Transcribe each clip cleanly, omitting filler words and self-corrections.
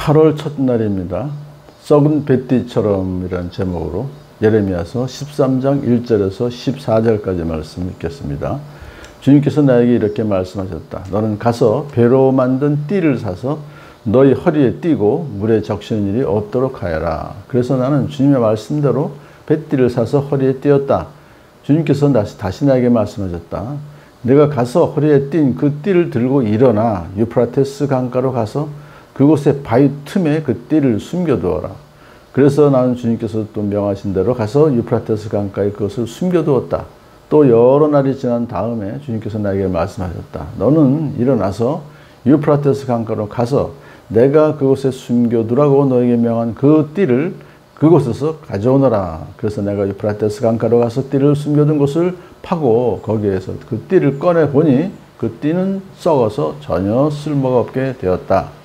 8월 첫날입니다. 썩은 뱃띠처럼 이라는 제목으로 예레미야서 13장 1절에서 14절까지 말씀 읽겠습니다. 주님께서 나에게 이렇게 말씀하셨다. 너는 가서 배로 만든 띠를 사서 너희 허리에 띠고 물에 적시는 일이 없도록 하여라. 그래서 나는 주님의 말씀대로 뱃띠를 사서 허리에 띠었다. 주님께서 다시 나에게 말씀하셨다. 내가 가서 허리에 띈 그 띠를 들고 일어나 유프라테스 강가로 가서 그곳에 바위 틈에 그 띠를 숨겨두어라. 그래서 나는 주님께서 또 명하신 대로 가서 유프라테스 강가에 그것을 숨겨두었다. 또 여러 날이 지난 다음에 주님께서 나에게 말씀하셨다. 너는 일어나서 유프라테스 강가로 가서 내가 그곳에 숨겨두라고 너에게 명한 그 띠를 그곳에서 가져오너라. 그래서 내가 유프라테스 강가로 가서 띠를 숨겨둔 곳을 파고 거기에서 그 띠를 꺼내보니 그 띠는 썩어서 전혀 쓸모가 없게 되었다.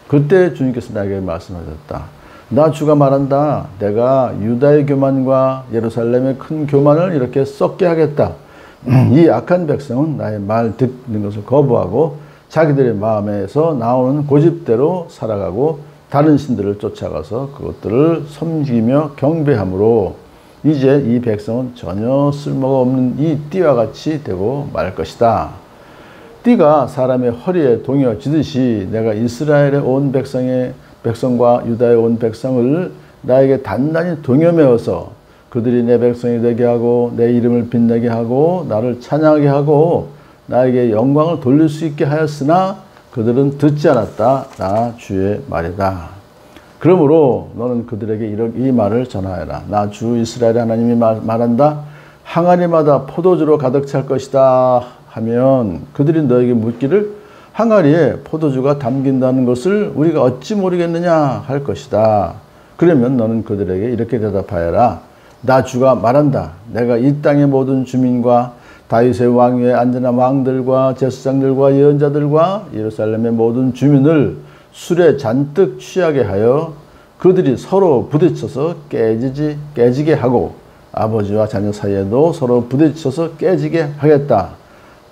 그때 주님께서 나에게 말씀하셨다. 나 주가 말한다. 내가 유다의 교만과 예루살렘의 큰 교만을 이렇게 썩게 하겠다. 이 악한 백성은 나의 말 듣는 것을 거부하고 자기들의 마음에서 나오는 고집대로 살아가고 다른 신들을 쫓아가서 그것들을 섬기며 경배함으로 이제 이 백성은 전혀 쓸모가 없는 이 띠와 같이 되고 말 것이다. 띠가 사람의 허리에 동여지듯이 내가 이스라엘의 온 백성과 유다의 온 백성을 나에게 단단히 동여매어서 그들이 내 백성이 되게 하고 내 이름을 빛나게 하고 나를 찬양하게 하고 나에게 영광을 돌릴 수 있게 하였으나 그들은 듣지 않았다. 나 주의 말이다. 그러므로 너는 그들에게 이 말을 전하여라. 나 주 이스라엘의 하나님이 말한다. 항아리마다 포도주로 가득 찰 것이다 하면 그들이 너에게 묻기를 항아리에 포도주가 담긴다는 것을 우리가 어찌 모르겠느냐 할 것이다. 그러면 너는 그들에게 이렇게 대답하여라. 나 주가 말한다. 내가 이 땅의 모든 주민과 다윗의 왕위에 앉은 왕들과 제사장들과 예언자들과 예루살렘의 모든 주민을 술에 잔뜩 취하게 하여 그들이 서로 부딪혀서 깨지게 하고 아버지와 자녀 사이에도 서로 부딪혀서 깨지게 하겠다.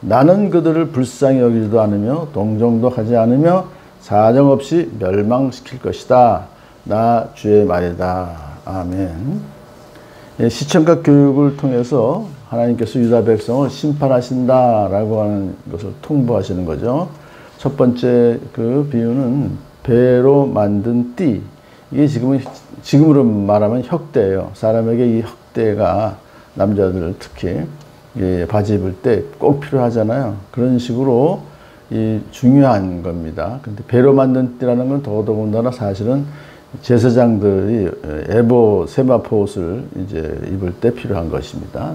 나는 그들을 불쌍히 여기지도 않으며 동정도 하지 않으며 사정없이 멸망시킬 것이다. 나 주의 말이다. 아멘. 시청각 교육을 통해서 하나님께서 유다 백성을 심판하신다라고 하는 것을 통보하시는 거죠. 첫 번째 그 비유는 배로 만든 띠. 이게 지금으로 말하면 혁대예요. 사람에게 이 혁대가 남자들 특히 바지 입을 때 꼭 필요하잖아요. 그런 식으로 이 중요한 겁니다. 근데 배로 만든 띠라는 건 더더군다나 사실은 제사장들이 에보 세마포 옷을 이제 입을 때 필요한 것입니다.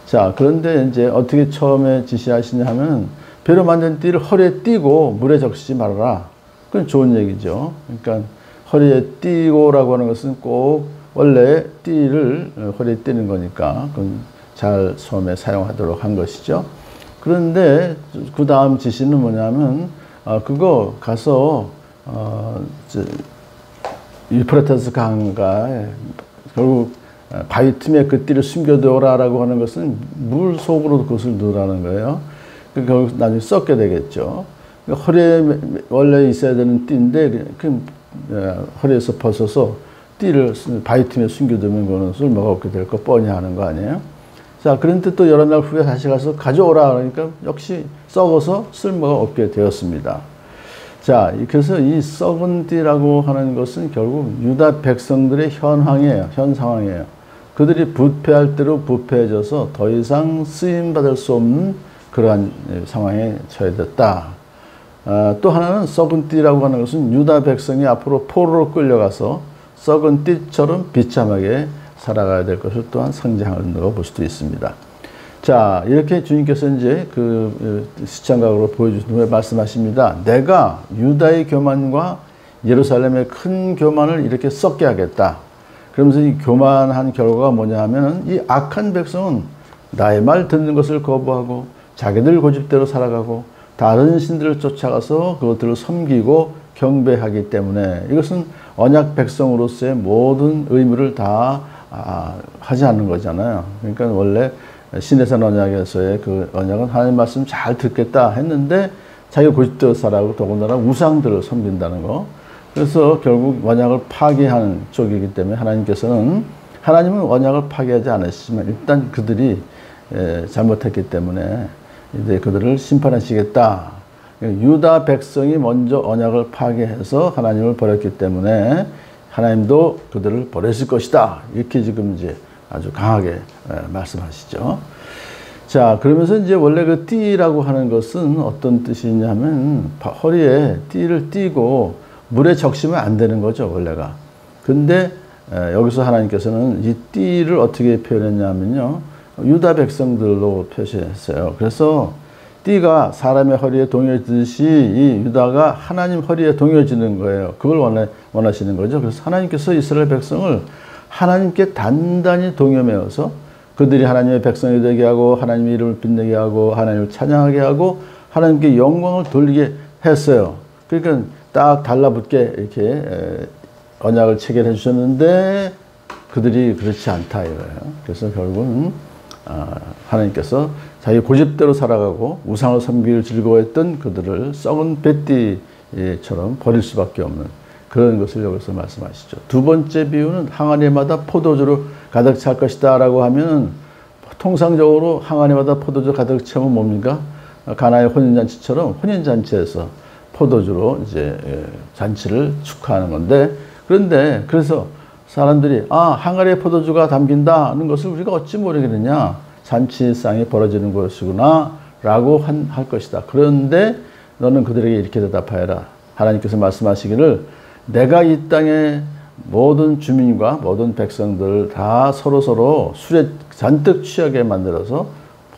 자, 그런데 이제 어떻게 처음에 지시하시냐 하면 배로 만든 띠를 허리에 띠고 물에 적시지 말아라. 그건 좋은 얘기죠. 그러니까 허리에 띠고라고 하는 것은 꼭 원래 띠를 허리에 띠는 거니까 그건 잘 처음에 사용하도록 한 것이죠. 그런데 그 다음 지시는 뭐냐면 그거 가서 유프라테스 강가에 결국 바위 틈에 그 띠를 숨겨두어라라고 하는 것은 물 속으로 그것을 넣으라는 거예요. 결국 나중에 썩게 되겠죠. 허리에 원래 있어야 되는 띠인데 허리에서 벗어서 띠를 바위 틈에 숨겨두면 그거는 쓸모가 없게 될 거 뻔히 하는 거 아니에요. 자, 그런데 또 여러 날 후에 다시 가서 가져오라 그러니까 역시 썩어서 쓸모가 없게 되었습니다. 자, 그래서 이 썩은 띠라고 하는 것은 결국 유다 백성들의 현 상황이에요. 그들이 부패할 대로 부패해져서 더 이상 쓰임받을 수 없는 그러한 상황에 처해졌다. 또 하나는 썩은 띠라고 하는 것은 유다 백성이 앞으로 포로로 끌려가서 썩은 띠처럼 비참하게 살아가야 될 것을 또한 상징한다고 볼 수도 있습니다. 자, 이렇게 주님께서 이제 그 시청각으로 보여주신 후에 말씀하십니다. 내가 유다의 교만과 예루살렘의 큰 교만을 이렇게 썩게 하겠다. 그러면서 이 교만한 결과가 뭐냐 하면은 이 악한 백성은 나의 말 듣는 것을 거부하고 자기들 고집대로 살아가고 다른 신들을 쫓아가서 그것들을 섬기고 경배하기 때문에 이것은 언약 백성으로서의 모든 의무를 다 하지 않는 거잖아요. 그러니까 원래 시내산 언약에서의 그 언약은 하나님 말씀 잘 듣겠다 했는데 자기가 고집대로 살아가고 더군다나 우상들을 섬긴다는 거. 그래서 결국 언약을 파괴하는 쪽이기 때문에 하나님은 언약을 파괴하지 않으시지만 일단 그들이 잘못했기 때문에 이제 그들을 심판하시겠다. 유다 백성이 먼저 언약을 파괴해서 하나님을 버렸기 때문에 하나님도 그들을 버리실 것이다. 이렇게 지금 이제 아주 강하게 말씀하시죠. 자, 그러면서 이제 원래 그 띠라고 하는 것은 어떤 뜻이냐면 허리에 띠를 띠고 물에 적시면 안 되는 거죠, 원래가. 근데 여기서 하나님께서는 이 띠를 어떻게 표현했냐면요. 유다 백성들로 표시했어요. 그래서 띠가 사람의 허리에 동여지듯이 이 유다가 하나님 허리에 동여지는 거예요. 그걸 원하시는 거죠. 그래서 하나님께서 이스라엘 백성을 하나님께 단단히 동여매어서 그들이 하나님의 백성이 되게 하고 하나님의 이름을 빛내게 하고 하나님을 찬양하게 하고 하나님께 영광을 돌리게 했어요. 그러니까 딱 달라붙게 이렇게 언약을 체결해 주셨는데 그들이 그렇지 않다 이거예요. 그래서 결국은 하나님께서 자기 고집대로 살아가고 우상을 섬기기를 즐거워했던 그들을 썩은 뱃띠처럼 버릴 수밖에 없는 그런 것을 여기서 말씀하시죠. 두 번째 비유는 항아리마다 포도주로 가득 찰 것이다 라고 하면 통상적으로 항아리마다 포도주 가득 채우면 뭡니까? 가나의 혼인잔치처럼 혼인잔치에서 포도주로 이제 잔치를 축하하는 건데 그런데 그래서 사람들이 항아리에 포도주가 담긴다는 것을 우리가 어찌 모르겠느냐 잔치상이 벌어지는 것이구나 라고 할 것이다. 그런데 너는 그들에게 이렇게 대답하여라. 하나님께서 말씀하시기를 내가 이 땅의 모든 주민과 모든 백성들을 다 서로 술에 잔뜩 취하게 만들어서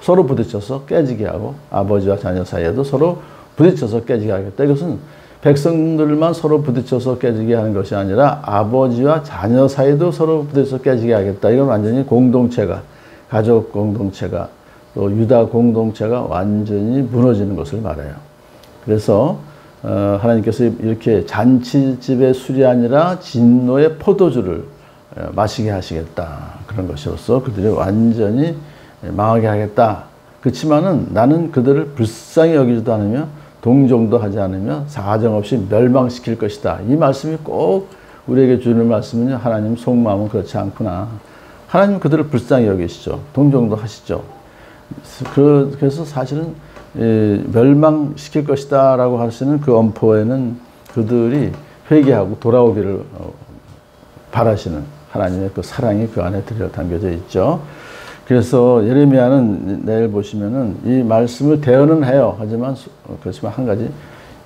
서로 부딪혀서 깨지게 하고 아버지와 자녀 사이에도 서로 부딪혀서 깨지게 하겠다. 이것은 백성들만 서로 부딪혀서 깨지게 하는 것이 아니라 아버지와 자녀 사이도 서로 부딪혀서 깨지게 하겠다. 이건 완전히 공동체가 가족 공동체가 또 유다 공동체가 완전히 무너지는 것을 말해요. 그래서 하나님께서 이렇게 잔치집의 술이 아니라 진노의 포도주를 마시게 하시겠다. 그런 것이로서 그들이 완전히 망하게 하겠다. 그렇지만은 나는 그들을 불쌍히 여기지도 않으며 동정도 하지 않으며 사정없이 멸망시킬 것이다. 이 말씀이 꼭 우리에게 주는 말씀은요. 하나님 속마음은 그렇지 않구나. 하나님 그들을 불쌍히 여기시죠. 동정도 하시죠. 그래서 사실은 멸망시킬 것이다 라고 하시는 그 엄포에는 그들이 회개하고 돌아오기를 바라시는 하나님의 그 사랑이 그 안에 들여 담겨져 있죠. 그래서 예레미야는 내일 보시면은 이 말씀을 대언은 해요. 하지만 그렇지만 한 가지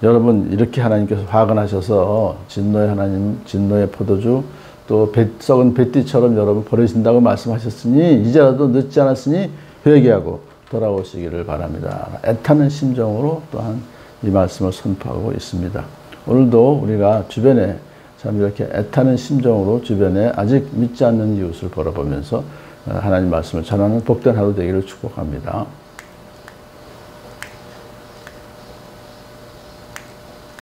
여러분 이렇게 하나님께서 화가 나셔서 진노의 하나님, 진노의 포도주 또 썩은 뱃띠처럼 여러분 버리신다고 말씀하셨으니 이제라도 늦지 않았으니 회개하고 돌아오시기를 바랍니다. 애타는 심정으로 또한 이 말씀을 선포하고 있습니다. 오늘도 우리가 주변에 참 이렇게 애타는 심정으로 주변에 아직 믿지 않는 이웃을 바라보면서 하나님 말씀을 전하는 복된 하루 되기를 축복합니다.